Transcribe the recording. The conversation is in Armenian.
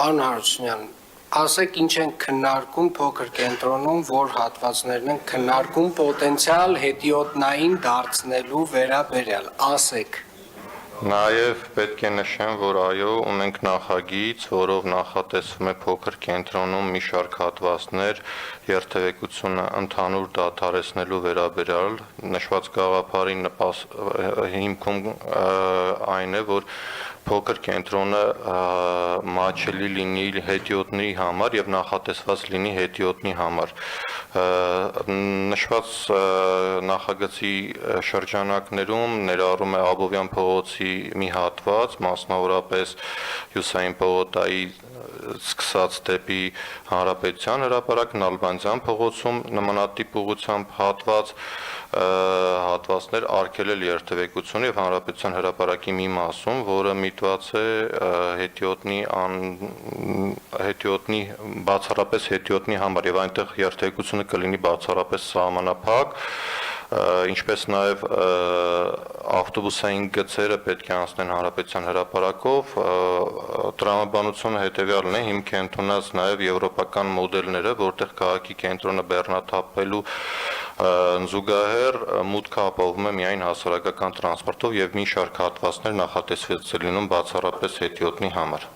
Պարոն Հարությունյան, ասեք ինչ են քննարկում փոքր կենտրոնում, որ հատվածներն են քննարկում պոտենցիալ հետիոտնային դարձնելու վերաբերյալ, ասեք։ Նաև պետք է նշեմ, որ այո, ունենք նախագիծ, որով նախատեսվում է փոքր կենտրոնում մի շարք հատվածներ երթևեկությունը ընդհանուր դադարեցնելու վերաբերյալ, նշված գաղափարի հիմքում այն է, որ փոքր կենտրոնը մատչելի լինի հետիոտնի համար եւ նախատեսված լինի հետիոտնի համար։ Նշված նախագծի շրջանակներում ներառում է Աբովյան փողոցի մի հատված, մասնավորապես Հյուսային պողոտայի սկսած դեպի Հանրապետության հրապարակ, Նալբանդյան փողոցում նմանատիպ ուղղությամբ հատվածներ արգելել երթևեկություն եւ Հանրապետության հրապարակի մի մասում, որը միտված է բացառապես հետիոտնի համար եւ այնտեղ երթևեկությունը կլինի բացառապես սահմանափակ, ինչպես նաև ավտոբուսային գծերը պետք է անցնեն Հանրապետության հրապարակով, տրամաբանությունը հետևյալն է, հիմք է ընդունած նաև եվրոպական մոդելները, որտեղ քաղաքի կենտրոնը բեռնաթափվելու զուգահեռ մուտքը ապահովում է միայն հասարակական տրանսպորտով եւ մի շարք հատվածներ նախատեսված է լինում բացառապես հետիոտնի համար։